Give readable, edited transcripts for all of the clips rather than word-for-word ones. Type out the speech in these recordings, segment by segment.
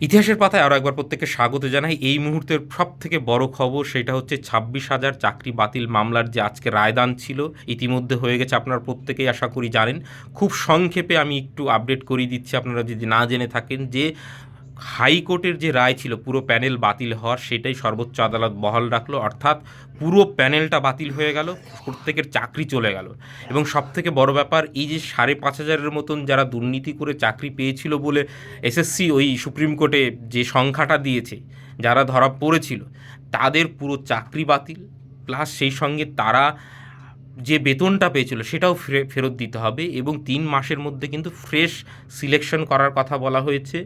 ইতিহাসের পাতায় আরও একবার প্রত্যেককে স্বাগত জানাই। এই মুহূর্তের সবথেকে বড় খবর সেটা হচ্ছে 26,000 চাকরি বাতিল মামলার যে আজকে রায়দান ছিল, ইতিমধ্যে হয়ে গেছে। আপনারা প্রত্যেকেই আশা করি জানেন। খুব সংক্ষেপে আমি একটু আপডেট করিয়ে দিচ্ছি আপনারা যদি না জেনে থাকেন, যে হাইকোর্টের যে রায় ছিল পুরো প্যানেল বাতিল হওয়ার, সেটাই সর্বোচ্চ আদালত বহাল রাখলো। অর্থাৎ পুরো প্যানেলটা বাতিল হয়ে গেল, প্রত্যেকের চাকরি চলে গেল। এবং সবথেকে বড় ব্যাপার, এই যে 5,500-এর মতন যারা দুর্নীতি করে চাকরি পেয়েছিল বলে এসএসসি ওই সুপ্রিম কোর্টে যে সংখ্যাটা দিয়েছে, যারা ধরা পড়েছিল তাদের পুরো চাকরি বাতিল, প্লাস সেই সঙ্গে তারা যে বেতনটা পেয়েছিল সেটাও ফেরত দিতে হবে। এবং 3 মাসের মধ্যে কিন্তু ফ্রেশ সিলেকশন করার কথা বলা হয়েছে।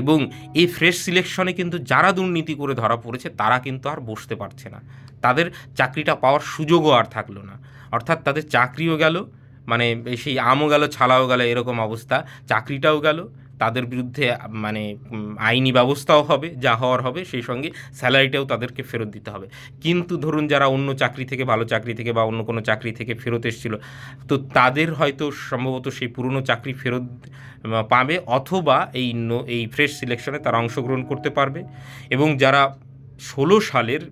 এবং এই ফ্রেশ সিলেকশনে কিন্তু যারা দুর্নীতি করে ধরা পড়েছে তারা কিন্তু আর বসতে পারছে না, তাদের চাকরিটা পাওয়ার সুযোগও আর থাকলো না। অর্থাৎ তাদের চাকরিও গেল, মানে সেই আমও গেল ছালাও গেল, এরকম অবস্থা। চাকরিটাও গেল, তাদের বিরুদ্ধে মানে আইনি ব্যবস্থাও হবে, যা হওয়ার হবে, সেই সঙ্গে স্যালারিটাও তাদেরকে ফেরত দিতে হবে। কিন্তু ধরুন যারা অন্য চাকরি থেকে, ভালো চাকরি থেকে বা অন্য কোনো চাকরি থেকে ফেরত এসেছিল, তো তাদের হয়তো সম্ভবত সেই পুরনো চাকরি ফেরত পাবে, অথবা এই ফ্রেশ সিলেকশনে তারা অংশগ্রহণ করতে পারবে। এবং যারা 16 সালের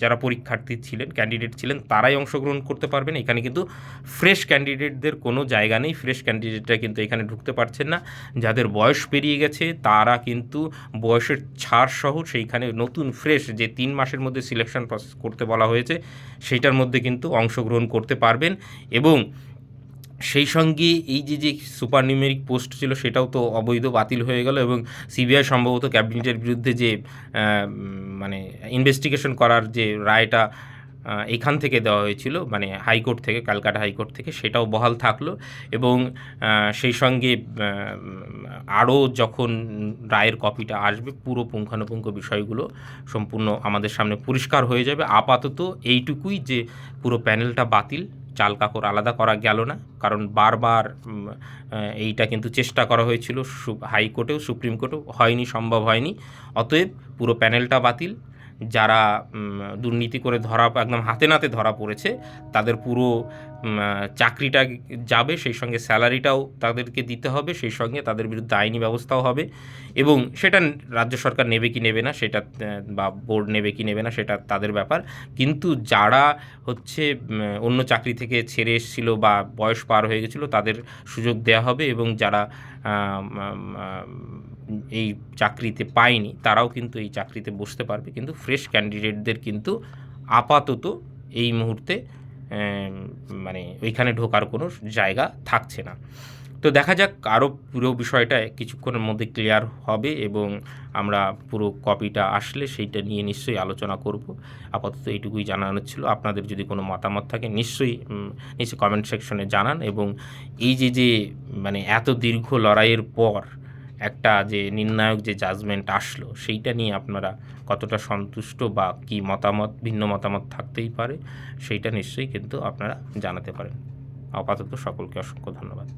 যারা পরীক্ষার্থী ছিলেন, ক্যান্ডিডেট ছিলেন, তারাই অংশগ্রহণ করতে পারবেন। এখানে কিন্তু ফ্রেশ ক্যান্ডিডেটদের কোনো জায়গা নেই, ফ্রেশ ক্যান্ডিডেটরা কিন্তু এখানে ঢুকতে পারছেন না। যাদের বয়স পেরিয়ে গেছে তারা কিন্তু বয়সের ছাড় সহ সেইখানে নতুন ফ্রেশ যে 3 মাসের মধ্যে সিলেকশন প্রসেস করতে বলা হয়েছে সেইটার মধ্যে কিন্তু অংশগ্রহণ করতে পারবেন। এবং সেই সঙ্গে এই যে সুপার নিউমেরিক পোস্ট ছিল সেটাও তো অবৈধ, বাতিল হয়ে গেল। এবং সিবিআই সম্ভবত ক্যাবিনেটের বিরুদ্ধে যে মানে ইনভেস্টিগেশন করার যে রায়টা এখান থেকে দেওয়া হয়েছিল, মানে হাইকোর্ট থেকে, ক্যালকাটা হাইকোর্ট থেকে, সেটাও বহাল থাকলো। এবং সেই সঙ্গে আরও যখন রায়ের কপিটা আসবে, পুরো পুঙ্খানুপুঙ্খ বিষয়গুলো সম্পূর্ণ আমাদের সামনে পরিষ্কার হয়ে যাবে। আপাতত এইটুকুই যে পুরো প্যানেলটা বাতিল, চাল কাকর আলাদা করা গেল না, কারণ বারবার এইটা কিন্তু চেষ্টা করা হয়েছিল হাইকোর্টেও, সুপ্রিম কোর্টেও, হয়নি, সম্ভব হয়নি। অতএব পুরো প্যানেলটা বাতিল। যারা দুর্নীতি করে একদম হাতে নাতে ধরা পড়েছে তাদের পুরো চাকরিটা যাবে, সেই সঙ্গে স্যালারিটাও তাদেরকে দিতে হবে, সেই সঙ্গে তাদের বিরুদ্ধে আইনি ব্যবস্থাও হবে। এবং সেটা রাজ্য সরকার নেবে কি নেবে না সেটা, বা বোর্ড নেবে কি নেবে না সেটা তাদের ব্যাপার। কিন্তু যারা হচ্ছে অন্য চাকরি থেকে ছেড়ে এসেছিল বা বয়স পার হয়ে গেছিলো তাদের সুযোগ দেওয়া হবে। এবং যারা এই চাকরিতে পায়নি তারাও কিন্তু এই চাকরিতে বসতে পারবে। কিন্তু ফ্রেশ ক্যান্ডিডেটদের কিন্তু আপাতত এই মুহূর্তে মানে ওইখানে ঢোকার কোনো জায়গা থাকছে না। তো দেখা যাক, আরও পুরো বিষয়টা কিছুক্ষণের মধ্যে ক্লিয়ার হবে এবং আমরা পুরো কপিটা আসলে সেইটা নিয়ে নিশ্চয়ই আলোচনা করব। আপাতত এইটুকুই জানানোর ছিল। আপনাদের যদি কোনো মতামত থাকে নিশ্চয়ই নিচে কমেন্ট সেকশনে জানান। এবং এই যে মানে এত দীর্ঘ লড়াইয়ের পর একটা যে নির্ণায়ক যে জাজমেন্ট আসলো, সেইটা নিয়ে আপনারা কতটা সন্তুষ্ট বা কি মতামত, ভিন্ন মতামত থাকতেই পারে, সেইটা নিশ্চয়ই কিন্তু আপনারা জানাতে পারেন। আপাতত সকলকে অসংখ্য ধন্যবাদ।